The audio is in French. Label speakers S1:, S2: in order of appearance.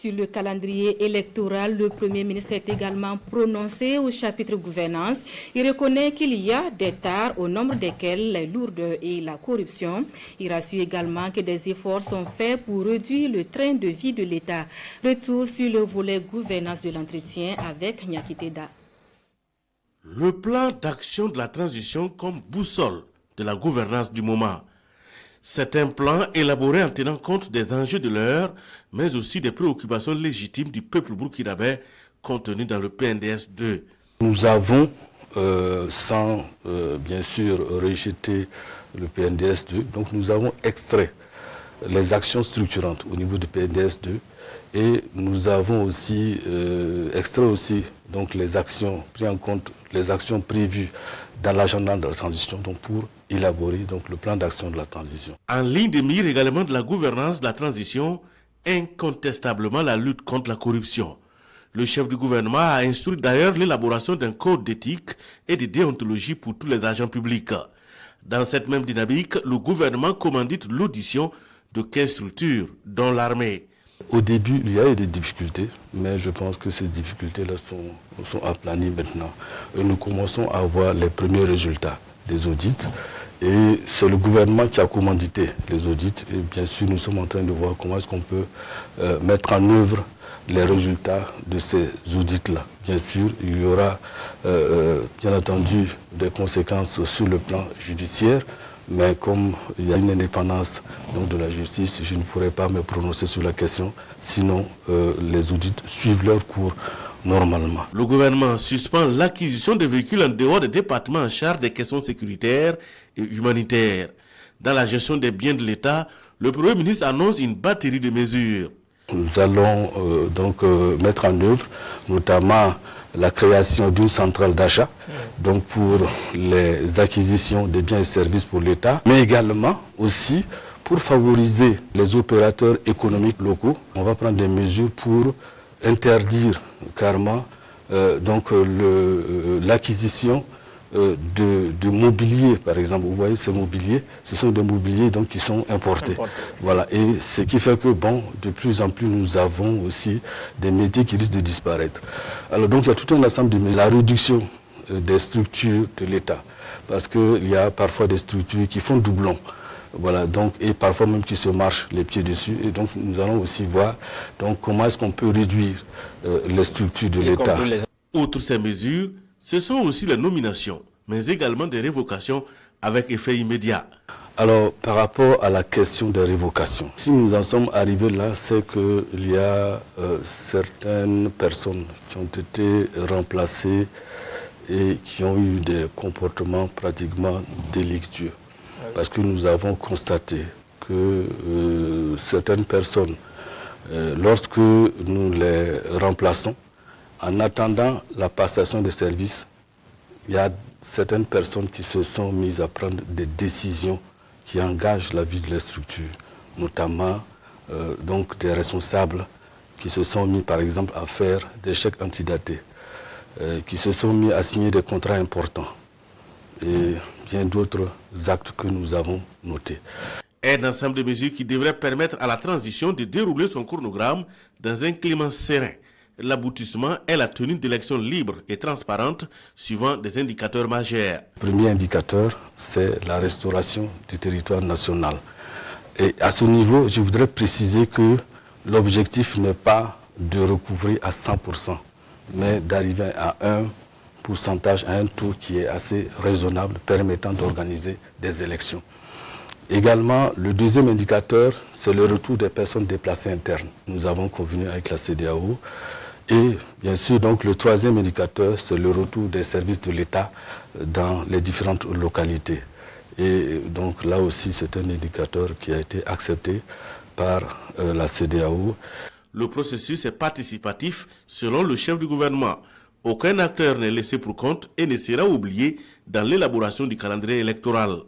S1: Sur le calendrier électoral, le Premier ministre est également prononcé au chapitre gouvernance. Il reconnaît qu'il y a des tares au nombre desquels les lourdeurs et la corruption. Il rassure également que des efforts sont faits pour réduire le train de vie de l'État. Retour sur le volet gouvernance de l'entretien avec Nyakiteda.
S2: Le plan d'action de la transition comme boussole de la gouvernance du moment. C'est un plan élaboré en tenant compte des enjeux de l'heure, mais aussi des préoccupations légitimes du peuple burkinabé contenues dans le PNDS 2.
S3: Nous avons, sans bien sûr rejeter le PNDS 2, donc nous avons extrait les actions structurantes au niveau du PNDS 2 et nous avons aussi extrait aussi donc les actions pris en compte, les actions prévues dans l'agenda de la transition, donc pour élaborer donc le plan d'action de la transition.
S2: En ligne de mire également de la gouvernance de la transition, incontestablement la lutte contre la corruption. Le chef du gouvernement a instruit d'ailleurs l'élaboration d'un code d'éthique et de déontologie pour tous les agents publics. Dans cette même dynamique, le gouvernement commandite l'audition de 15 structures, dont l'armée.
S3: Au début, il y a eu des difficultés, mais je pense que ces difficultés-là sont aplanies maintenant. Et nous commençons à voir les premiers résultats des audits. Et c'est le gouvernement qui a commandité les audits. Et bien sûr, nous sommes en train de voir comment est-ce qu'on peut mettre en œuvre les résultats de ces audits-là. Bien sûr, il y aura bien entendu des conséquences sur le plan judiciaire, mais comme il y a une indépendance donc, de la justice, je ne pourrais pas me prononcer sur la question, sinon les audits suivent leur cours normalement.
S2: Le gouvernement suspend l'acquisition de véhicules en dehors des départements en charge des questions sécuritaires et humanitaires. Dans la gestion des biens de l'État, le Premier ministre annonce une batterie de mesures.
S3: Nous allons donc mettre en œuvre notamment la création d'une centrale d'achat, donc pour les acquisitions de biens et services pour l'État, mais également aussi pour favoriser les opérateurs économiques locaux. On va prendre des mesures pour interdire carrément l'acquisition de mobilier, par exemple. Vous voyez, ces mobiliers, ce sont des mobiliers donc, qui sont importés. Voilà. Et ce qui fait que, bon, de plus en plus, nous avons aussi des métiers qui risquent de disparaître. Alors, donc, il y a tout un ensemble de la réduction des structures de l'État. Parce qu'il y a parfois des structures qui font doublon. Voilà, donc, et parfois même qui se marchent les pieds dessus. Et donc, nous allons aussi voir donc, comment est-ce qu'on peut réduire les structures de l'État.
S2: Outre ces mesures, ce sont aussi les nominations, mais également des révocations avec effet immédiat.
S3: Alors, par rapport à la question des révocations, si nous en sommes arrivés là, c'est qu'il y a certaines personnes qui ont été remplacées et qui ont eu des comportements pratiquement délictueux. Parce que nous avons constaté que certaines personnes, lorsque nous les remplaçons, en attendant la passation de service, il y a certaines personnes qui se sont mises à prendre des décisions qui engagent la vie de la structure, notamment donc des responsables qui se sont mis par exemple à faire des chèques antidatés, qui se sont mis à signer des contrats importants et bien d'autres actes que nous avons notés.
S2: Un ensemble de mesures qui devraient permettre à la transition de dérouler son chronogramme dans un climat serein. L'aboutissement est la tenue d'élections libres et transparentes suivant des indicateurs majeurs.
S3: Le premier indicateur, c'est la restauration du territoire national. Et à ce niveau, je voudrais préciser que l'objectif n'est pas de recouvrir à 100%, mais d'arriver à un pourcentage, à un taux qui est assez raisonnable, permettant d'organiser des élections. Également, le deuxième indicateur, c'est le retour des personnes déplacées internes. Nous avons convenu avec la CEDEAO. Et bien sûr, donc, le troisième indicateur, c'est le retour des services de l'État dans les différentes localités. Et donc là aussi, c'est un indicateur qui a été accepté par la CEDEAO.
S2: Le processus est participatif selon le chef du gouvernement. Aucun acteur n'est laissé pour compte et ne sera oublié dans l'élaboration du calendrier électoral.